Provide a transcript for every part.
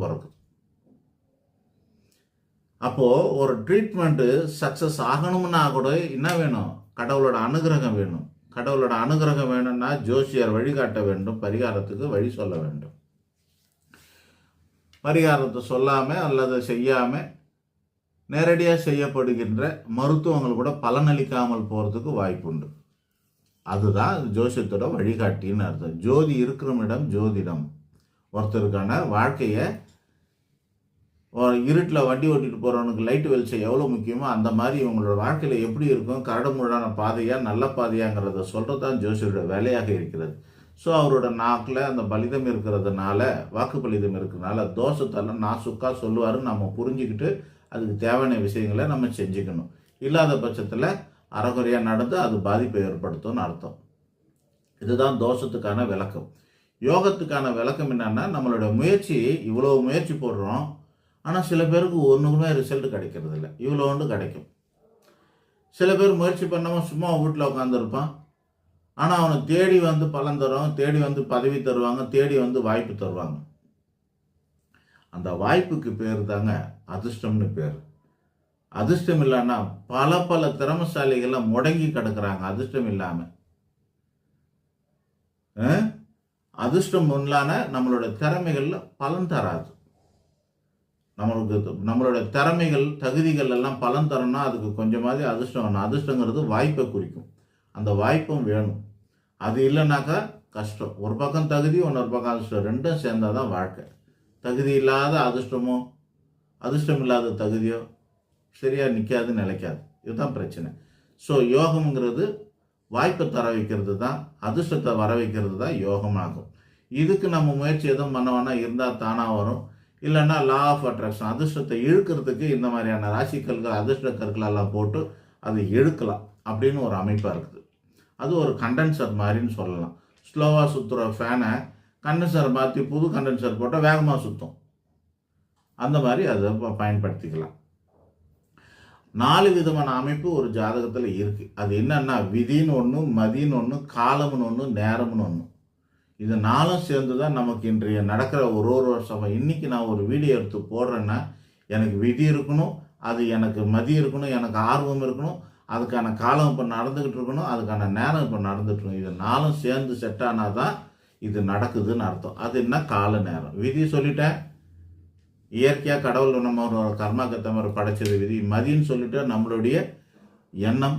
பிறக்குது. அப்போது ஒரு ட்ரீட்மெண்ட்டு சக்ஸஸ் ஆகணும்னா கூட என்ன வேணும்? கடவுளோட அனுகிரகம் வேணும். கடவுளோட அனுகிரகம் வேணும்னா ஜோசியர் வழிகாட்ட வேண்டும், பரிகாரத்துக்கு வழி சொல்ல வேண்டும். பரிகாரத்தை சொல்லாமல் அல்லது செய்யாமல் நேரடியாக செய்யப்படுகின்ற மருத்துவங்கள் கூட பலனளிக்காமல் போகிறதுக்கு வாய்ப்புண்டு. அதுதான் ஜோசியத்தோட வழிகாட்டின்னு அர்த்தம். ஜோதி இருக்கிற இடம் ஜோதிடம். ஒருத்தருக்கான வாழ்க்கையை இருட்டில் வண்டி ஓட்டிகிட்டு போகிறவனுக்கு லைட்டு வெளிச்சம் எவ்வளோ முக்கியமோ அந்த மாதிரி இவங்களோட வாழ்க்கையில் எப்படி இருக்கும், கரடுமுரடான பாதையாக நல்ல பாதையாங்கிறத சொல்கிறது தான் ஜோசியரோட வேலையாக இருக்கிறது. ஸோ அவரோட நாக்கில் அந்த பலிதம் இருக்கிறதுனால, வாக்கு பலிதம் இருக்கிறதுனால தோஷத்தெல்லாம் நாசுக்காக சொல்லுவார். நம்ம புரிஞ்சுக்கிட்டு அதுக்கு தேவையான விஷயங்களை நம்ம செஞ்சுக்கணும். இல்லாத பட்சத்தில் அறகுறையாக நடந்து அது பாதிப்பை ஏற்படுத்தும்னு அர்த்தம். இதுதான் தோஷத்துக்கான விளக்கம். யோகத்துக்கான விளக்கம் என்னன்னா, நம்மளோட முயற்சி, இவ்வளோ முயற்சி போடுறோம், ஆனால் சில பேருக்கு ஒன்றுக்குமே ரிசல்ட் கிடைக்கிறது இல்லை, இவ்வளோண்டு கிடைக்கும். சில பேர் முயற்சி பண்ணாமல் சும்மா வீட்டில் உட்காந்துருப்பான், ஆனால் அவனை தேடி வந்து பலன் தருவாங்க, தேடி வந்து பதவி தருவாங்க, தேடி வந்து வாய்ப்பு தருவாங்க. அந்த வாய்ப்புக்கு பேர் தாங்க அதிர்ஷ்டம்னு பேர். அதிர்ஷ்டம் இல்லைன்னா பல திறமசாலிகளை முடங்கி கிடக்குறாங்க அதிர்ஷ்டம் இல்லாமல். அதிர்ஷ்டம் இல்லாத நம்மளோட திறமைகளில் பலன் தராது. நம்மளோட திறமைகள் தகுதிகள் எல்லாம் பலன் தரணும்னா அதுக்கு கொஞ்சமாதிரி அதிர்ஷ்டம் வேணும். அதிர்ஷ்டங்கிறது வாய்ப்பை குறிக்கும். அந்த வாய்ப்பும் வேணும். அது இல்லைனாக்கா கஷ்டம். ஒரு பக்கம் தகுதி, இன்னொரு பக்கம் அதிர்ஷ்டம், ரெண்டும் சேர்ந்தால் தான் வாழ்க்கை. தகுதி இல்லாத அதிர்ஷ்டமோ அதிர்ஷ்டம் இல்லாத தகுதியோ சரியாக நிற்காது, நிலைக்காது. இதுதான் பிரச்சனை. ஸோ யோகம்ங்கிறது வாய்ப்பை தர வைக்கிறது தான், அதிர்ஷ்டத்தை வர வைக்கிறது தான் யோகமாகும். இதுக்கு நம்ம முயற்சி எதுவும் பண்ண வேணால், இருந்தால் தானாக வரும். இல்லைன்னா லா ஆஃப் அட்ராக்ஷன், அதிர்ஷ்டத்தை இழுக்கிறதுக்கு இந்த மாதிரியான ராசிக்கல்கள் அதிர்ஷ்ட கற்களெல்லாம் போட்டு அதை இழுக்கலாம் அப்படின்னு ஒரு அமைப்பாக இருக்குது. அது ஒரு கண்டென்சர் மாதிரின்னு சொல்லலாம். ஸ்லோவாக சுற்றுற ஃபேனை கண்டென்சர் மாற்றி புது கண்டென்சர் போட்டால் வேகமாக சுற்றும். அந்த மாதிரி அதை பயன்படுத்திக்கலாம். 4 விதமான அமைப்பு ஒரு ஜாதகத்தில் இருக்குது. அது என்னன்னா, விதின்னு ஒன்று, மதின்னு ஒன்று, காலம்னு ஒன்று, நேரம்னு ஒன்று. இது 4ம் சேர்ந்து தான் நமக்கு இன்றைய நடக்கிற ஒரு வருஷம். இன்றைக்கி நான் ஒரு வீடியோ எடுத்து போடுறேன்னா, எனக்கு விதி இருக்கணும், அது எனக்கு மதி இருக்கணும், எனக்கு ஆர்வம் இருக்கணும், அதுக்கான காலம் இப்போ நடந்துக்கிட்டு இருக்கணும், அதுக்கான நேரம் இப்போ நடந்துட்டு இருக்கணும். இது 4ம் சேர்ந்து செட் ஆனால் தான் இது நடக்குதுன்னு அர்த்தம். அது என்ன? கால நேரம். விதி சொல்லிட்டேன், இயற்கையாக கடவுள் நம்ம ஒரு கர்மாக்கத்தை மாதிரி படைச்சது விதி. மதின்னு சொல்லிட்டு நம்மளுடைய எண்ணம்.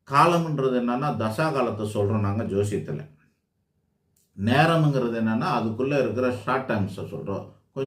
காலம்ன்றது என்னன்னா தசா காலத்தை சொல்கிறோம் நாங்கள் ஜோசியத்தில். நேரம்ங்கிறது என்னென்னா அதுக்குள்ளே இருக்கிற ஷார்ட் டைம்ஸை சொல்கிறோம்.